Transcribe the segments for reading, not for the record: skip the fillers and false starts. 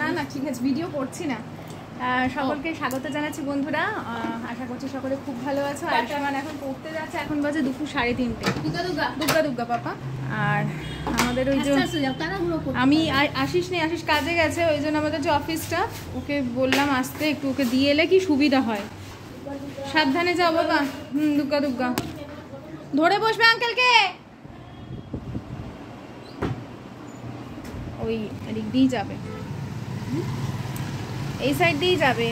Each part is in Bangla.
না না ঠিক আছে, ভিডিও করছি না। সকলকে স্বাগত জানাচ্ছি বন্ধুরা, আশা করছি সকলে খুব ভালো আছো। আয়ুষ্মান এখন পড়তে যাচ্ছে, এখন বাজে দুপুর 3:30। দুর্গা দুর্গা পাপা। আর আমাদের ওই যে আমি আশিস নেই, আশিস কাজে গেছে, ওই জন্য আমাদের যে অফিসটা ওকে বললাম আসতে, একটু ওকে দিয়ে এলে কি সুবিধা হয়। সাবধানে যাও বাবা। দুর্গা দুর্গা ধরে বসবে আঙ্কেলকে। ওই এদিক দিয়েই যাবে, এই সাইড দিয়েই যাবে।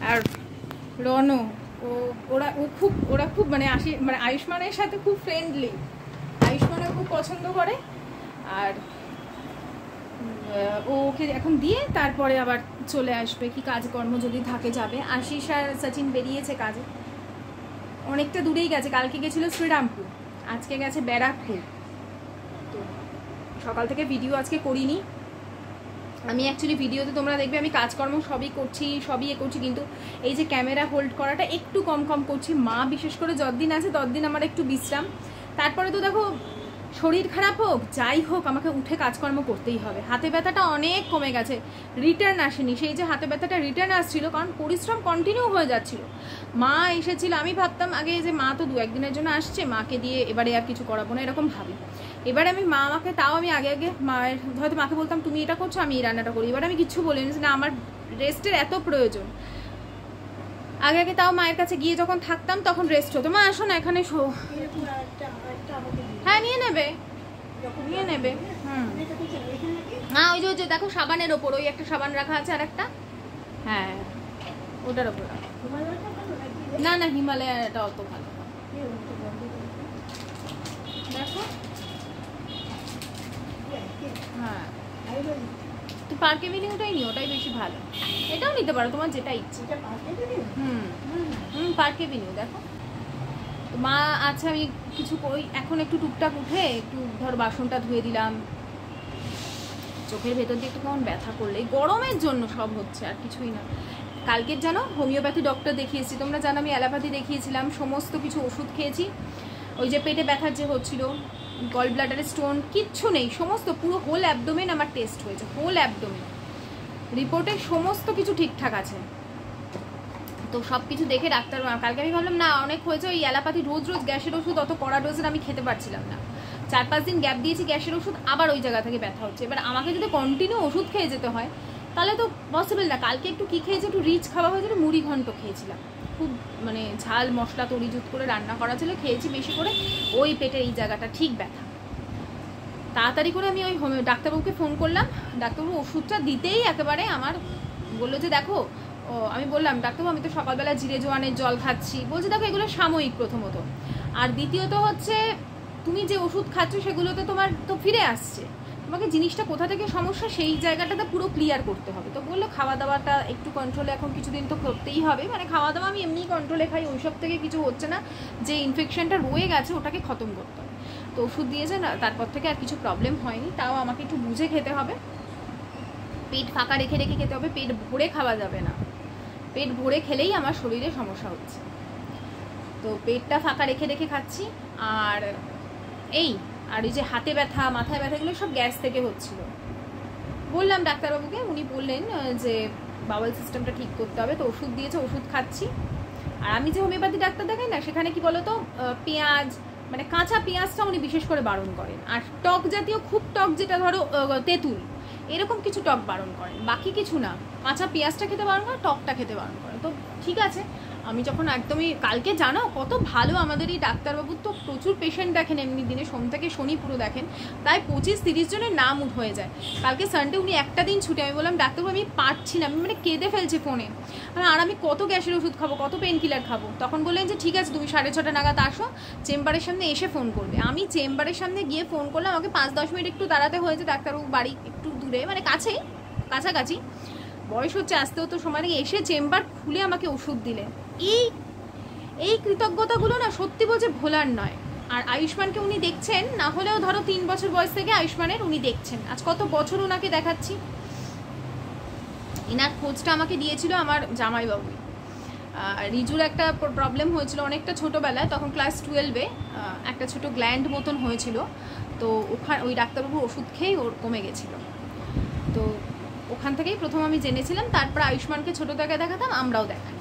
আর রনও ওরা খুব মানে আয়ুষ্মানের সাথে খুব ফ্রেন্ডলি, আয়ুষ্মানও খুব পছন্দ করে। আর ওকে এখন দিয়ে তারপরে আবার চলে আসবে, কি কাজকর্ম যদি থাকে যাবে। আশিস আর সচিন বেরিয়েছে কাজে, অনেকটা দূরেই গেছে। কালকে গেছিল শ্রীরামপুর, আজকে গেছে ব্যারাকপুর। তো সকাল থেকে ভিডিও আজকে করিনি আমি। অ্যাকচুয়ালি ভিডিওতে তোমরা দেখবে আমি কাজকর্ম সবই করছি, সবই করছি, কিন্তু এই যে ক্যামেরা হোল্ড করাটা একটু কম করছি। মা বিশেষ করে যতদিন আছে ততদিন আমার একটু বিশ্রাম। তারপরে তো দেখো শরীর খারাপ হোক যাই হোক আমাকে উঠে কাজকর্ম করতেই হবে। হাতে ব্যথাটা অনেক কমে গেছে, রিটার্ন আসেনি। সেই যে হাতে ব্যথাটা রিটার্ন আসছিল কারণ পরিশ্রম কন্টিনিউ হয়ে যাচ্ছিল। মা এসেছিল, আমি ভাবতাম আগে যে মা তো 2-1 দিনের জন্য আসছে, মাকে দিয়ে এবারে আর কিছু করাবো না এরকম ভাবি। এবারে আমি আমাকে তাও আমি আগে মায়ের হয়তো মাকে বলতাম তুমি এটা করছো আমি এই রান্নাটা করি। এবার আমি কিছু বলিনি না, আমার রেস্টের এত প্রয়োজন। আগে তাও মায়ের কাছে গিয়ে যখন থাকতাম তখন রেস্ট হতো। মা আসো না এখানে শো। হ্যাঁ নিয়ে নেবে। হ্যাঁ ওই যে দেখো সাবানের ওপর ওই একটা সাবান রাখা আছে, আর একটা হ্যাঁ ওটার ওপর। না না হিমালয়াটা অত ভালো দেখো। হ্যাঁ তুই পার্কে মিলি ওটাই নি, ওটাই বেশি ভালো। এটাও নিতে পারো তোমার যেটা ইচ্ছে। পার্কে বিনিউ দেখো। মা আচ্ছা আমি কিছু কই এখন একটু টুকটাক উঠে একটু ধর বাসনটা ধুয়ে দিলাম। চোখের ভেতর দিয়ে একটু কেমন ব্যথা করলে, গরমের জন্য সব হচ্ছে আর কিছুই না। কালকের জানো হোমিওপ্যাথি ডক্টর দেখিয়েছি, তোমরা জানো আমি অ্যালোপ্যাথি দেখিয়েছিলাম, সমস্ত কিছু ওষুধ খেয়েছি। ওই যে পেটে ব্যথার যে হচ্ছিল, গল ব্লাডারে স্টোন কিচ্ছু নেই, সমস্ত পুরো হোল অ্যাবডোমেন আমার টেস্ট হয়েছে, হোল অ্যাবডোমেন রিপোর্টে সমস্ত কিছু ঠিকঠাক আছে। তো সব কিছু দেখে ডাক্তার, কালকে আমি ভাবলাম না অনেক হয়েছে, ওই অ্যালোপ্যাথি রোজ গ্যাসের ওষুধ অত কড়া ডোজের আমি খেতে পারছিলাম না। 4-5 দিন গ্যাপ দিয়েছি গ্যাসের ওষুধ, আবার ওই জায়গা থেকে ব্যথা হচ্ছে। এবার আমাকে যদি কন্টিনিউ ওষুধ খেয়ে যেতে হয় তাহলে তো পসিবল না। কালকে একটু কী খেয়েছি, একটু রিচ খাওয়া হয়েছিল, মুড়ি ঘন্ট খেয়েছিলাম, খুব মানে ঝাল মশলা তরিজুত করে রান্না করা ছিল, খেয়েছি বেশি করে, ওই পেটের এই জায়গাটা ঠিক ব্যথা। তাড়াতাড়ি করে আমি ওই ডাক্তারবাবুকে ফোন করলাম, ডাক্তারবাবু ওষুধটা দিতেই একেবারে আমার বললো যে দেখো, আমি বললাম ডাক্তারবাবু আমি তো সকালবেলা জিরে জোয়ানের জল খাচ্ছি। বলছে দেখো এগুলো সাময়িক প্রথমত, আর দ্বিতীয়ত হচ্ছে তুমি যে ওষুধ খাচ্ছ সেগুলোতে তোমার তো ফিরে আসছে, তোমাকে জিনিসটা কোথা থেকে সমস্যা সেই জায়গাটাতে পুরো ক্লিয়ার করতে হবে। তো বললো খাওয়া দাওয়াটা একটু কন্ট্রোলে এখন কিছুদিন তো করতেই হবে, মানে খাওয়া দাওয়া আমি এমনি কন্ট্রোলে খাই, ওইসব থেকে কিছু হচ্ছে না, যে ইনফেকশনটা রয়ে গেছে ওটাকে খতম করতে হবে। তো ওষুধ দিয়েছে না, তারপর থেকে আর কিছু প্রবলেম হয়নি। তাও আমাকে একটু বুঝে খেতে হবে, পেট ফাঁকা রেখে খেতে হবে, পেট ভরে খাওয়া যাবে না। পেট ভরে খেলেই আমার শরীরে সমস্যা হচ্ছে, তো পেটটা ফাঁকা রেখে খাচ্ছি। আর এই যে হাতে ব্যথা মাথায় ব্যথা এগুলো সব গ্যাস থেকে হচ্ছিল। বললাম ডাক্তারবাবুকে, উনি বললেন যে বাওয়েল সিস্টেমটা ঠিক করতে হবে, তো ওষুধ দিয়েছে, ওষুধ খাচ্ছি। আর আমি যে হোমিওপ্যাথি ডাক্তার দেখাই না, সেখানে কি বলতো পেঁয়াজ মানে কাঁচা পেঁয়াজটা উনি বিশেষ করে বারণ করেন, আর টক জাতীয় খুব টক যেটা ধরো তেঁতুল এরকম কিছু টক বারণ করেন, বাকি কিছু না। কাঁচা পেঁয়াজটা খেতে বারণ করে, টকটা খেতে বারণ করে। তো ঠিক আছে, আমি যখন একদমই কালকে জানো কত ভালো আমাদের এই ডাক্তারবাবু, তো প্রচুর পেশেন্ট দেখেন এমনি দিনে, সোম থেকে শনি পুরো দেখেন, তাই 25-30 জনের নাম হয়ে যায়। কালকে সানডে উনি একটা দিন ছুটে, আমি বললাম ডাক্তারবাবু আমি পারছি না, আমি মানে কেঁদে ফেলছে ফোনে, আর আমি কত গ্যাসের ওষুধ খাবো, কত পেন কিলার খাবো। তখন বললেন যে ঠিক আছে তুমি 6:30 নাগাদ আসো, চেম্বারের সামনে এসে ফোন করবে। আমি চেম্বারের সামনে গিয়ে ফোন করলাম, আমাকে 5-10 মিনিট একটু দাঁড়াতে হয়েছে, ডাক্তারবাবু বাড়ি একটু দূরে মানে কাছাকাছি, বয়স হচ্ছে আসতেও তো সময় নেই। এসে চেম্বার খুলে আমাকে ওষুধ দিলেন। এই কৃতজ্ঞতাগুলো না সত্যি বলছে ভোলার নয়। আর আয়ুষ্মানকে উনি দেখছেন না হলেও ধরো 3 বছর বয়স থেকে আয়ুষ্মানের উনি দেখছেন। আজ কত বছর ওনাকে দেখাচ্ছি। এনার খোঁজটা আমাকে দিয়েছিল আমার জামাইবাবু। রিজুর একটা প্রবলেম হয়েছিল অনেকটা ছোটোবেলায়, তখন ক্লাস 12-এ একটা ছোটো গ্ল্যান্ড মতন হয়েছিল। তো ওই ডাক্তারবাবুর ওষুধ খেয়েই ওর কমে গেছিলো। তো ওখান থেকেই প্রথম আমি জেনেছিলাম। তারপর আয়ুষ্মানকে ছোটো থেকে দেখাতাম, আমরাও দেখাই।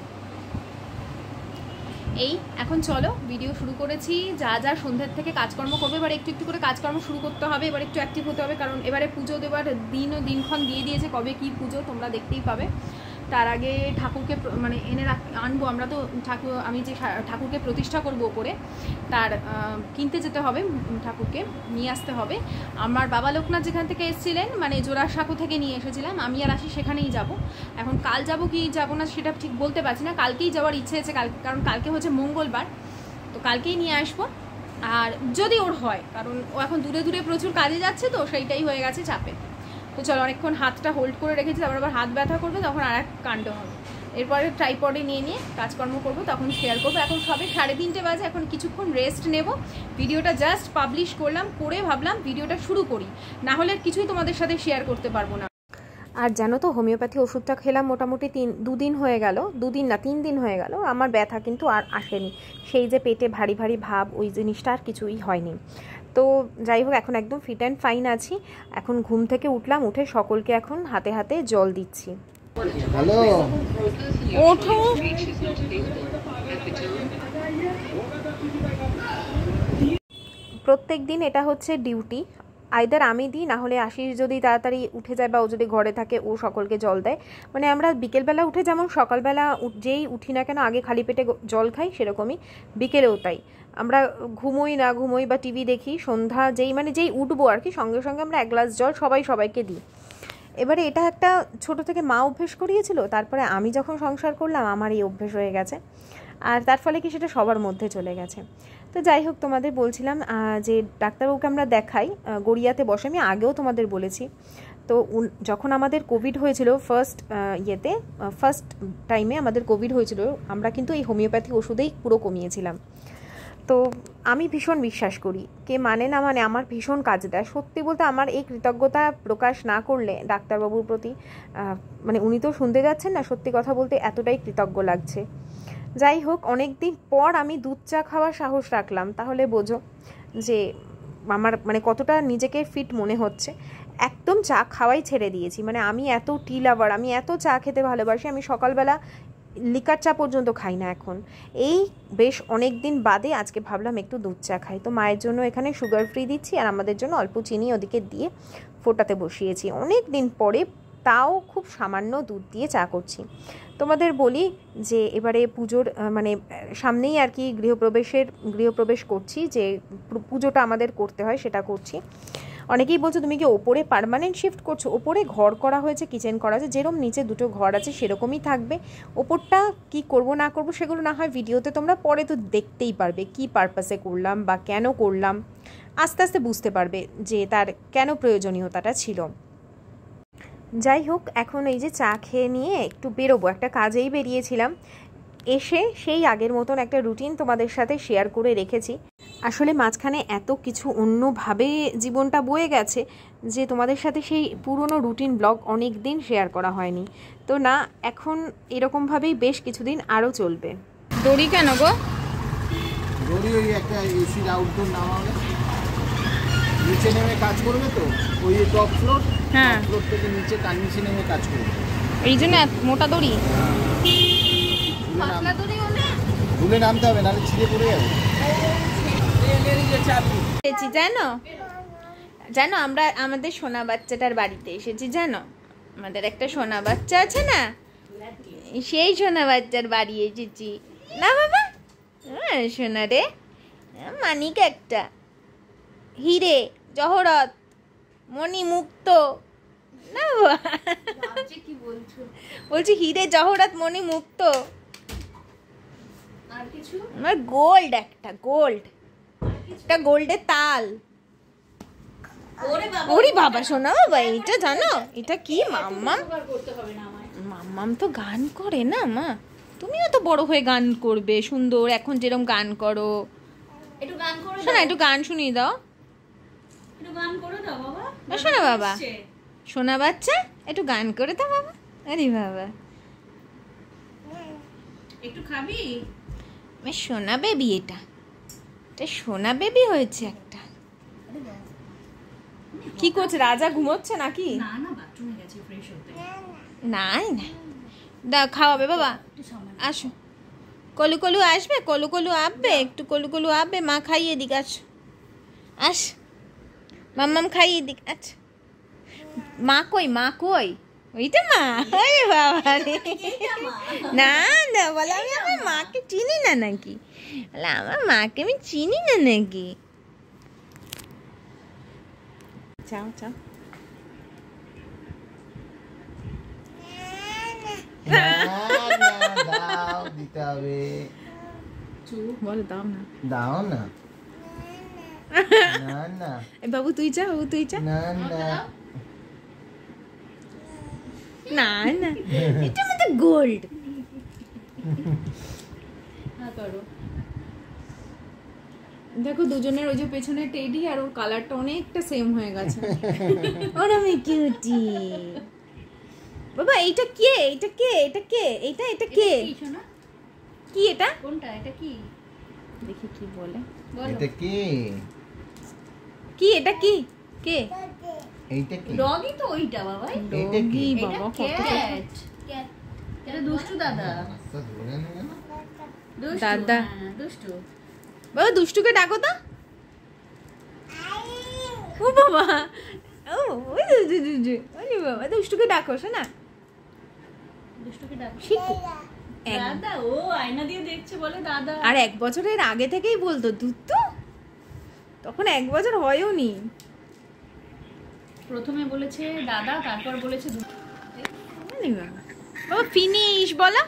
এই এখন চলো ভিডিও শুরু করেছি। যা যা সন্ধ্যের থেকে কাজকর্ম করবে, এবার একটু একটু করে কাজকর্ম শুরু করতে হবে। এবার একটু অ্যাক্টিভ হতে হবে, কারণ এবারে পুজো দেওয়ার দিনক্ষণ দিয়ে দিয়েছে। কবে কি পুজো তোমরা দেখতেই পাবে। তার আগে ঠাকুরকে মানে আনবো আমরা তো। আমি যে ঠাকুরকে প্রতিষ্ঠা করবো ওপরে, তার কিনতে যেতে হবে, ঠাকুরকে নিয়ে আসতে হবে। আমার বাবা লোকনাথ যেখান থেকে এসেছিলেন, মানে জোড়াসাঁকো থেকে নিয়ে এসেছিলাম, আমি আর আসি সেখানেই যাব। এখন কাল যাব কি যাব না সেটা ঠিক বলতে পারছি না। কালকেই যাওয়ার ইচ্ছে আছে, কারণ কালকে হচ্ছে মঙ্গলবার, তো কালকেই নিয়ে আসবো। আর যদি ওর হয়, কারণ ও এখন দূরে দূরে প্রচুর কাজে যাচ্ছে, তো সেইটাই হয়ে গেছে চাপে। তো চলো, অনেকক্ষণ হাতটা হোল্ড করে রেখেছি, তারপর আবার হাত ব্যথা করবে, তখন আর এক কাণ্ড হবে। এরপরে ট্রাইপডে নিয়ে কাজকর্ম করবো, তখন শেয়ার করবো। এখন সবে 3:30 বাজে, এখন কিছুক্ষণ রেস্ট নেব। ভিডিওটা জাস্ট পাবলিশ করলাম, করে ভাবলাম ভিডিওটা শুরু করি, না হলে কিছুই তোমাদের সাথে শেয়ার করতে পারবো না। আর জানো তো, হোমিওপ্যাথি ওষুধটা খেলাম মোটামুটি 2 দিন হয়ে গেল, 2 দিন না 3 দিন হয়ে গেল। আমার ব্যথা কিন্তু আর আসেনি, সেই যে পেটে ভারী ভারী ভাব, ওই জিনিসটা আর কিছুই হয়নি। তো যাই হোক, এখন একদম ফিট অ্যান্ড ফাইন আছি। এখন ঘুম থেকে উঠলাম, উঠে সকলকে এখন হাতে হাতে জল দিচ্ছি। হ্যালো, ওঠো। প্রত্যেক দিন এটা হচ্ছে ডিউটি, আইদার আমি দিই, না হলে আশিস যদি তাড়াতাড়ি উঠে যায় বা ও যদি ঘরে থাকে, ও সকলকে জল দেয়। মানে আমরা বিকেলবেলা উঠে যেমন সকালবেলা যেই উঠি না কেন আগে খালি পেটে জল খাই, সেরকমই বিকেলেও তাই। আমরা ঘুমোই বা টিভি দেখি, সন্ধ্যা যেই উঠবো আর কি, সঙ্গে সঙ্গে আমরা 1 গ্লাস জল সবাইকে দিই। এবারে এটা একটা ছোট থেকে মা অভ্যেস করিয়েছিল, তারপরে আমি যখন সংসার করলাম আমার এই অভ্যেস হয়ে গেছে, আর তার ফলে কি সেটা সবার মধ্যে চলে গেছে। তো যাই হোক, তোমাদের বলছিলাম যে ডাক্তারবাবুকে আমরা দেখাই, গড়িয়াতে বসে। আমি আগেও তোমাদের বলেছি। তো যখন আমাদের কোভিড হয়েছিল ফার্স্ট টাইমে আমাদের কোভিড হয়েছিল, আমরা কিন্তু এই হোমিওপ্যাথি ওষুধেই পুরো কমিয়েছিলাম। তো আমি ভীষণ বিশ্বাস করি, কে মানে না মানে আমার ভীষণ কাজ দেয়। সত্যি বলতে আমার এই কৃতজ্ঞতা প্রকাশ না করলে ডাক্তারবাবুর প্রতি, মানে উনি তো শুনতে যাচ্ছেন না, সত্যি কথা বলতে এতটাই কৃতজ্ঞ লাগছে। যাই হোক, অনেক দিন পর আমি দুধ চা খাওয়ার সাহস রাখলাম, তাহলে বোঝো যে আমার মানে কতটা নিজেকে ফিট মনে হচ্ছে। একদম চা খাওয়াই ছেড়ে দিয়েছি। মানে আমি এত টি লাভার, আমি এত চা খেতে ভালোবাসি, আমি সকালবেলা লিকার চা পর্যন্ত খাই না এখন। এই বেশ অনেক দিন বাদে আজকে ভাবলাম একটু দুধ চা খাই। তো মায়ের জন্য এখানে সুগার ফ্রি দিচ্ছি, আর আমাদের জন্য অল্প চিনি ওদিকে দিয়ে ফোটাতে বসিয়েছি। অনেক দিন পরে তাও খুব সামান্য দুধ দিয়ে চা করছি। তোমাদের বলি যে এবারে পুজোর মানে সামনেই আর কি গৃহপ্রবেশ করছি, যে পুজোটা আমাদের করতে হয় সেটা করছি। অনেকেই বলছো তুমি কি ওপরে পার্মানেন্ট শিফট করছো? ওপরে ঘর করা হয়েছে, কিচেন করা আছে, যেরকম নিচে 2টো ঘর আছে সেরকমই থাকবে। ওপরটা কি করব না করব সেগুলো না হয় ভিডিওতে তোমরা পরে তো দেখতেই পারবে, কি পারপাসে করলাম বা কেন করলাম, আস্তে আস্তে বুঝতে পারবে যে তার কেন প্রয়োজনীয়তাটা ছিল। যাই হোক, এখন এই যে চা খেয়ে নিয়ে একটু বেরোবো, একটা কাজেই বেরিয়েছিলাম। এসে সেই আগের মতন একটা রুটিন তোমাদের সাথে শেয়ার করে রেখেছি। আসলে মাঝখানে এত কিছু অন্যভাবে জীবনটা বয়ে গেছে যে তোমাদের সাথে সেই পুরনো রুটিন ব্লগ অনেক দিন শেয়ার করা হয়নি। তো না, এখন এরকমভাবেই বেশ কিছুদিন আরও চলবে। দড়ি কেন গো? দড়ি ওই একটা এসির আউটডোর নামা হবে, নিচে নেমে কাজ করবে, তো ওই টপ ফ্লোর, হ্যাঁ, ফ্লোর থেকে নিচে তার নিচে নেমে কাজ করবে, এই জন্য মোটা দড়ি। পাতলা দড়ি হলে ভুলে নামতে হবে, নাহলে ছিঁড়ে পড়ে যাবে। জানো আমরা আমাদের সোনা বাচ্চাটার বাড়িতে এসেছি, জানো আমাদের একটা সোনা বাচ্চা আছে না, সেই সোনা বাচ্চার বাড়ি এসেছি না বাবা। সোনা রে, মানিক একটা, হিরে জহরত মণি মুক্ত না বাবা, বলছি হিরে জহরত মণি মুক্ত, আর কিছু আমার গোল্ড, একটা গোল্ডের তাল। ওরে বাবা শোনা বাবা, এটা জানো এটা কি? মাম্মাম তো গান করে না মা, তুমিও তো বড় হয়ে গান করবে সুন্দর, এখন যেরকম গান করো। একটু গান করে দাও। শোনা একটু গান শুনিয়ে দাও। একটু গান করে দাও বাবা। শোনা বাবা, শোনা বাচ্চা একটু গান করে দাও বাবা। আরে বাবা একটু খাবি? সোনা বেবি, এটা সোনা বেবি হয়েছে একটা। কি করছে রাজা, ঘুমোচ্ছে নাকি? না না, বাথরুমে গেছে ফ্রেশ হতে। না না, দাও খাওয়াবে বাবা। আসো, কলু কলু আসবে, কলু কলু আসবে, একটু কলু কলু আসবে, মা খাইয়ে দিক। আস মাম্মাম খাইয়ে দিক। আচ্ছা মা কই, মা কই? ওইটা মা? আরে বাবা রে, না না বলে আমি আমার মাকে চিনি না নাকি? বলে আমার মাকে আমি চিনি না নাকি? চাও চাও। দাও, দিতে হবে। বলে দাও না, দাও না। না না বাবু তুই যা, বাবু তুই যা। না না না না, এটা আমাদের গোল্ড। দেখো দুজনের ওই যে পেছনে টেডি আর ওর কালারটা অনেকটা সেম হয়ে গেছে। ওরা আমি কিউটি বাবা। এইটা কে, এটা কে, এটা কে, এটা এটা কে, কি এটা? কোনটা? এটা কি? দেখি কি বলে। এটা কি? কি এটা কি কে? এইটা কি? ডগই তো ওইটা বাবা। এটা কি? বাবা ক্যাট। এটা দুষ্টু দাদা। রাস্তা ধরে নেবে না? দুষ্টু, দাদা। হ্যাঁ, দুষ্টু। বাবা দুষ্টুকে ডাকো তো। ও বাবা, ও ওই ওই বাবা দুষ্টুকে ডাকো শোনা। দুষ্টুকে ডাক। শিখো। দাদা, ও আয়না দিয়ে দেখছে বলে দাদা। আর 1 বছরের আগে থেকেই বলতো দুধ, তো তখন 1 বছর হয়ও নি। প্রথমে বলেছে দাদা, তারপর বলেছে দুধ। বাবা ফিনিশ বলো।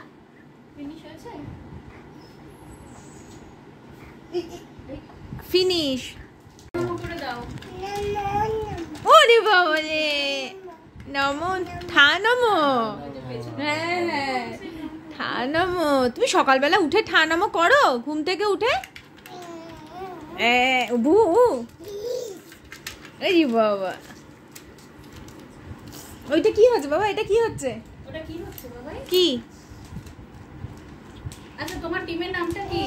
ফিনিশ হয়েছে? ফিনিশ করে দাও। ওরে বাবা রে, নমো থা নমো। হ্যাঁ হ্যাঁ, থা নমো। তুমি সকালবেলা উঠে ঠা নমো করো ঘুম থেকে উঠে? ভু, এই বাবা ওইটা কি হচ্ছে বাবা? এটা কি হচ্ছে? ওটা কি হচ্ছে বাবা? কি? আচ্ছা তোমার টিমের নামটা কি?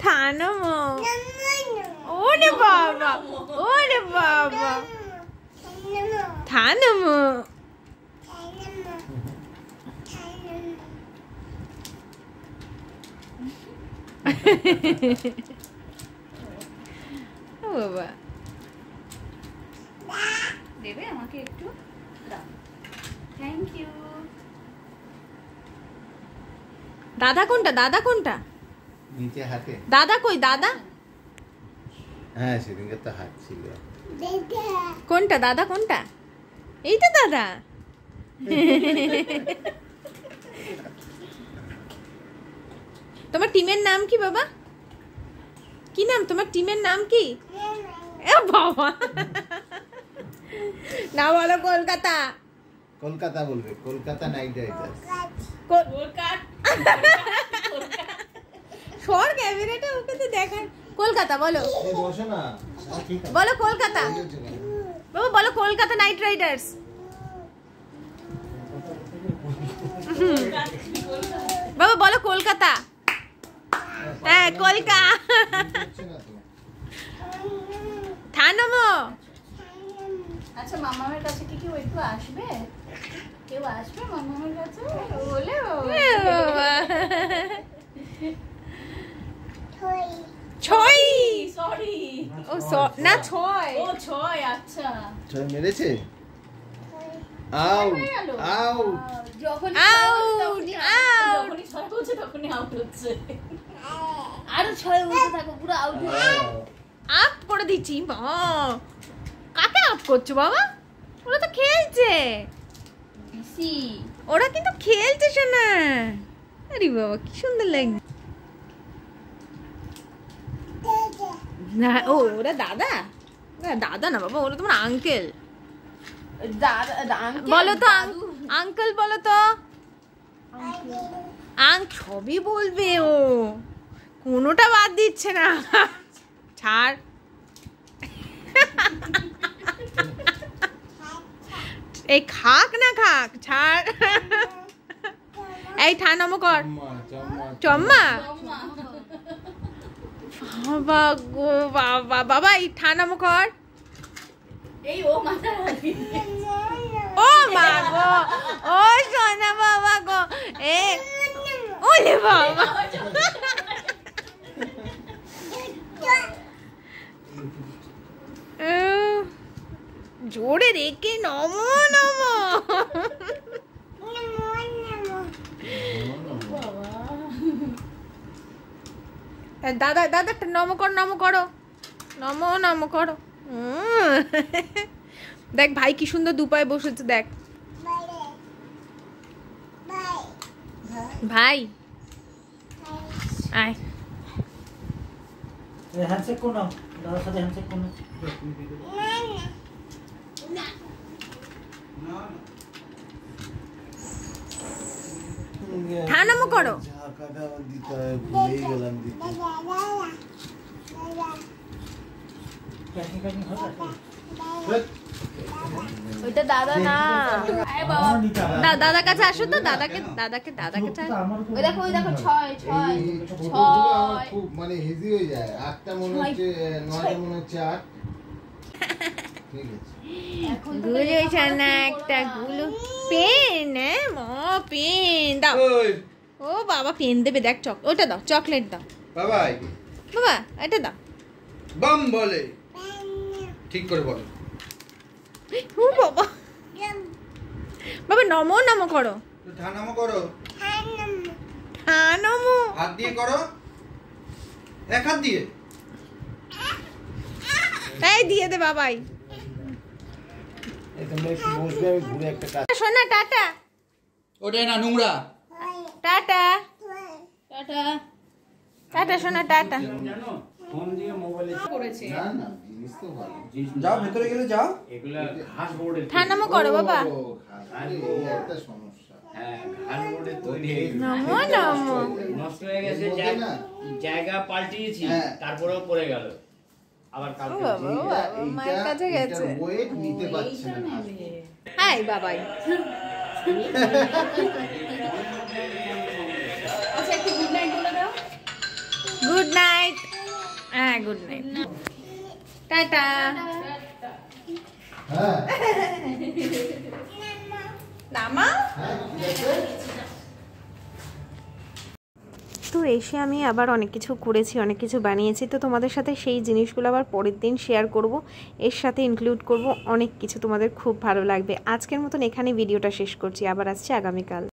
থা নমো। ওরে বাবা, ওরে বাবা, থা নমো। ও বাবা, দেবে আমাকে একটু? দাও। Thank you. দাদা কোনটা, দাদা কোনটা? নিচে হাতে। দাদা কই দাদা? হ্যাঁ সেদিনকে তো হাত ছিল। কোনটা দাদা, কোনটা? এই তো দাদা। তোমার টিমের নাম কি বাবা? কি নাম তোমার টিমের নাম কি? এ বাবা, না বলো কলকাতা। কলকাতা বলবে, কলকাতা নাইট রাইডার্স। সর ক্যামেরাটা ওকে তো দেখার। কলকাতা বলো, এই বসো না। বলো কলকাতা বাবা, বলো কলকাতা নাইট রাইডার্স। বাবা বলো কলকাতা। হ্যাঁ কলকাতা। থানমো। আচ্ছা মামামের কাছে কি কেউ একটু আসবে? কেউ আসবে মামামের কাছে? বলে ছয়। সরি। ও না ছয়। ও ছয়, আচ্ছা। ছয় মেরেছে। Out out. যখন যখনই ছয় বলছে তখনই আউট হচ্ছে। আরো ছয় বলতে থাকো, পুরো আউট হয়ে আপ করে দিচ্ছি। কাকে আপ করছো বাবা? ওরা তো খেলছে। ওরা কিন্তু খেলছে শোনা। আরে বাবা কি সুন্দর লাগছে। না ও ওরা দাদা, দাদা না বাবা, ওরা তোমার আঙ্কেল। বলো তো আঙ্কেল, বলো তো সবই বলবে ও, কোনোটা বাদ দিচ্ছে না। ছাড়, এই খাক না খাক, ছাড়। এই ঠা নম কর, চম্মা। বাবা গো বাবা, বাবা এই ঠা নম কর। এই ও মাথা ও মা গো, ও সোনা বাবা গো, এ ওলে বাবা। জোরে রেখে নমো নমো। দাদা দাদা নমো কর, নমো করো, নমো নমো করো। দেখ ভাই কি সুন্দর দুপায়ে বসেছে, দেখ ভাই। আয় হ্যান্ডশেক করো, দাদার সাথে হ্যান্ডশেক করো। ঠানামো করো। ওইটা দাদা না, দাদার কাছে আসো তো, দাদাকে দাদাকে দাদাকে চাই। ওই দেখো, ওই দেখো, 6 6 খুব মানে হেভি হয়ে যায়। 8টা মনে হচ্ছে, 9টা মনে হচ্ছে 8। ঠিক আছে, গুলো ছানা একটা গুলো পেন, পেন দাও। ও বাবা পেন দেবে, দেখ ওটা দাও, চকলেট দাও বাবাই। বাবা, এটা দাও। বাম বলে, ঠিক করে বলো। ও বাবা, বাবা নমো নমো করো, ঠানামো করো, নমো। হাত দিয়ে করো, এক হাত দিয়ে। এই দিয়ে দে বাবাই। তোমরা একটু বসবে, আমি ঘুরে একটা কাজ। সোনা টাটা, ওটাই না নোংরা। Tata tata. টাটা সোনা, টাটা। জানো ফোন দিয়ে মোবাইলে করেছে। না না, জিনিস তো ভালো। যাও ভেতরে গেলে যাও। এগুলা ঘাস বোর্ডে ঠানামো করো বাবা। ও, এই একটা সমস্যা। হ্যাঁ ঘাস বোর্ডে তৈরি হয়ে গেছে। নমো নমো। নষ্ট হয়ে গেছে, এর মধ্যে না? জায়গা পাল্টিয়েছি, হ্যাঁ। তারপরেও পড়ে গেল। আবার ও কালকে বাবা, ও বাবা, মায়ের কাছে গেছে। ওয়েট নিতে পারছে না। হাই বাবাই। আচ্ছা একটু গুড নাইট বলে দাও। Good night. হ্যাঁ গুড নাইট, টাটা। হ্যাঁ, নামা। হ্যাঁ, ঠিক আছে। তো এসে আমি আবার অনেক কিছু করেছি, অনেক কিছু বানিয়েছি, তো তোমাদের সাথে সেই জিনিসগুলো আবার পরের দিন শেয়ার করব, এর সাথে ইনক্লুড করব অনেক কিছু, তোমাদের খুব ভালো লাগবে। আজকের মতন এখানে ভিডিওটা শেষ করছি, আবার আসছি আগামীকাল।